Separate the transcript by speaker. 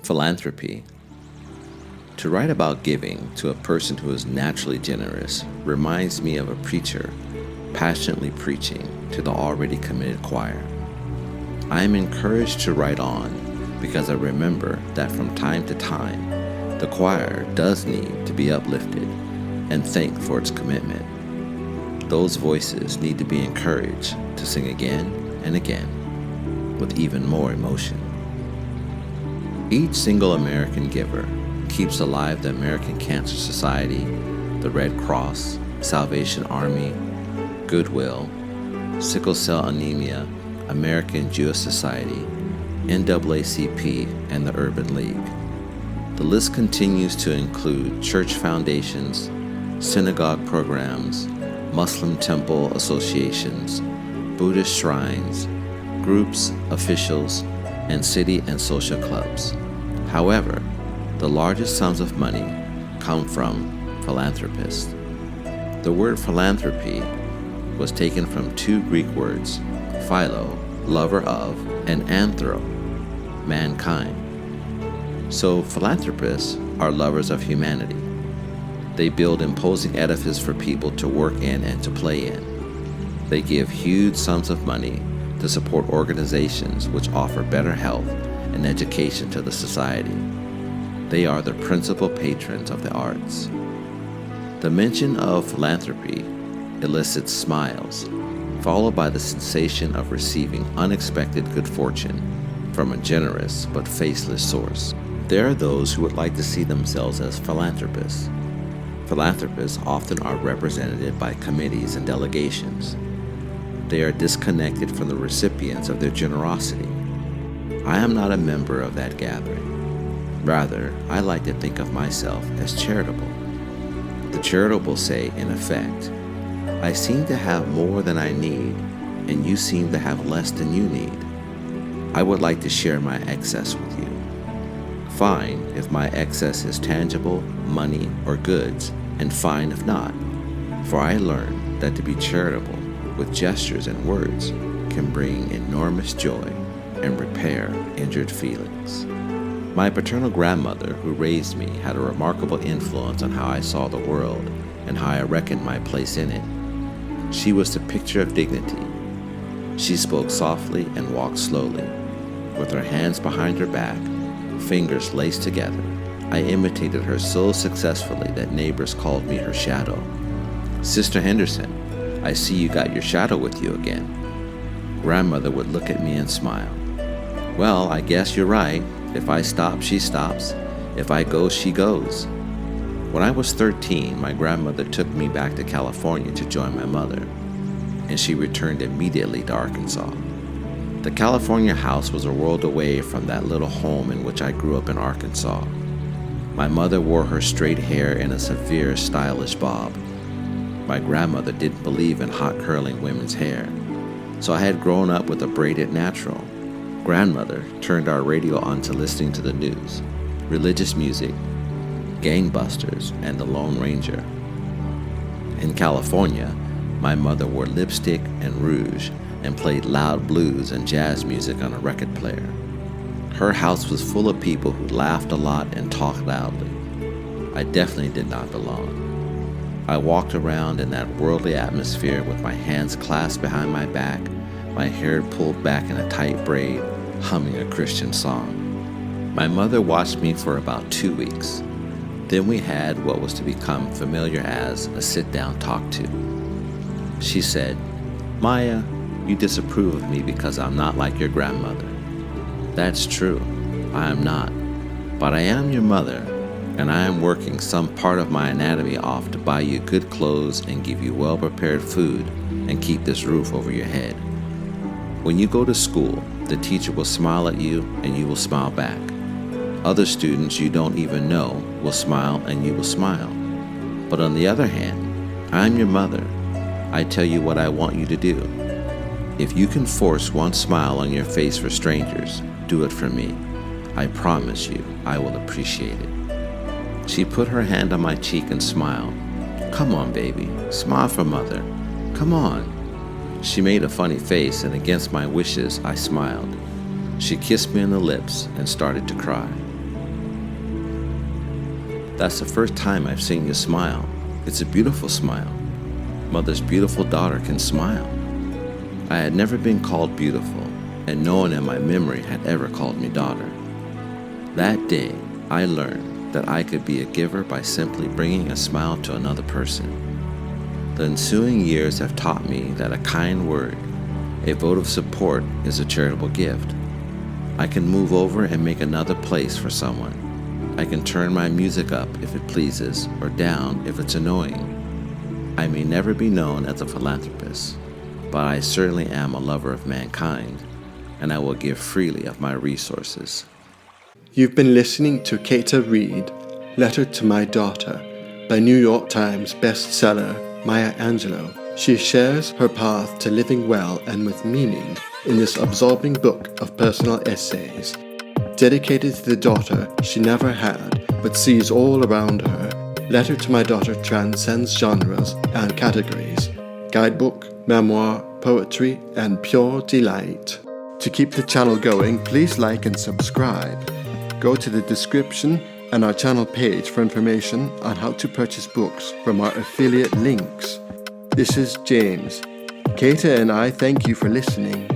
Speaker 1: Philanthropy. To write about giving to a person who is naturally generous reminds me of a preacher passionately preaching to the already committed choir. I am encouraged to write on because I remember that from time to time, the choir does need to be uplifted and thanked for its commitment. Those voices need to be encouraged to sing again and again with even more emotion. Each single American giver keeps alive the American Cancer Society, the Red Cross, Salvation Army, Goodwill, Sickle Cell Anemia, American Jewish Society, NAACP, and the Urban League. The list continues to include church foundations, synagogue programs, Muslim temple associations, Buddhist shrines, groups, officials, and city and social clubs. However, the largest sums of money come from philanthropists. The word philanthropy was taken from two Greek words, philo, lover of, and anthro, mankind. So philanthropists are lovers of humanity. They build imposing edifices for people to work in and to play in. They give huge sums of money to support organizations which offer better health and education to the society. They are the principal patrons of the arts. The mention of philanthropy elicits smiles, followed by the sensation of receiving unexpected good fortune from a generous but faceless source. There are those who would like to see themselves as philanthropists. Philanthropists often are represented by committees and delegations. They are disconnected from the recipients of their generosity. I am not a member of that gathering. Rather, I like to think of myself as charitable. The charitable say, in effect, I seem to have more than I need, and you seem to have less than you need. I would like to share my excess with you. Fine if my excess is tangible, money, or goods, and fine if not, for I learned that to be charitable with gestures and words can bring enormous joy and repair injured feelings. My paternal grandmother, who raised me, had a remarkable influence on how I saw the world and how I reckoned my place in it. She was the picture of dignity. She spoke softly and walked slowly, with her hands behind her back, fingers laced together. I imitated her so successfully that neighbors called me her shadow. Sister Henderson, I see you got your shadow with you again. Grandmother would look at me and smile. Well, I guess you're right. If I stop, she stops. If I go, she goes. When I was 13, my grandmother took me back to California to join my mother, and she returned immediately to Arkansas. The California house was a world away from that little home in which I grew up in Arkansas. My mother wore her straight hair in a severe, stylish bob. My grandmother didn't believe in hot curling women's hair, so I had grown up with a braided natural. Grandmother turned our radio on to listening to the news, religious music, gangbusters, and the Lone Ranger. In California, my mother wore lipstick and rouge and played loud blues and jazz music on a record player. Her house was full of people who laughed a lot and talked loudly. I definitely did not belong. I walked around in that worldly atmosphere with my hands clasped behind my back, my hair pulled back in a tight braid, humming a Christian song. My mother watched me for about 2 weeks. Then we had what was to become familiar as a sit-down talk-to. She said, "Maya, you disapprove of me because I'm not like your grandmother. That's true, I am not. But I am your mother, and I am working some part of my anatomy off to buy you good clothes and give you well-prepared food and keep this roof over your head. When you go to school, the teacher will smile at you and you will smile back. Other students you don't even know will smile and you will smile. But on the other hand, I'm your mother. I tell you what I want you to do. If you can force one smile on your face for strangers, do it for me. I promise you, I will appreciate it." She put her hand on my cheek and smiled. "Come on, baby, smile for mother. Come on." She made a funny face, and against my wishes, I smiled. She kissed me on the lips and started to cry. That's the first time I've seen you smile. It's a beautiful smile. Mother's beautiful daughter can smile. I had never been called beautiful, and no one in my memory had ever called me daughter. That day, I learned that I could be a giver by simply bringing a smile to another person. The ensuing years have taught me that a kind word, a vote of support, is a charitable gift. I can move over and make another place for someone. I can turn my music up if it pleases, or down if it's annoying. I may never be known as a philanthropist, but I certainly am a lover of mankind, and I will give freely of my resources.
Speaker 2: You've been listening to Keita read Letter to My Daughter by New York Times bestseller Maya Angelou. She shares her path to living well and with meaning in this absorbing book of personal essays, dedicated to the daughter she never had but sees all around her. Letter to My Daughter transcends genres and categories: guidebook, memoir, poetry, and pure delight. To keep the channel going, please like and subscribe. Go to the description and our channel page for information on how to purchase books from our affiliate links. This is James. Keita and I thank you for listening.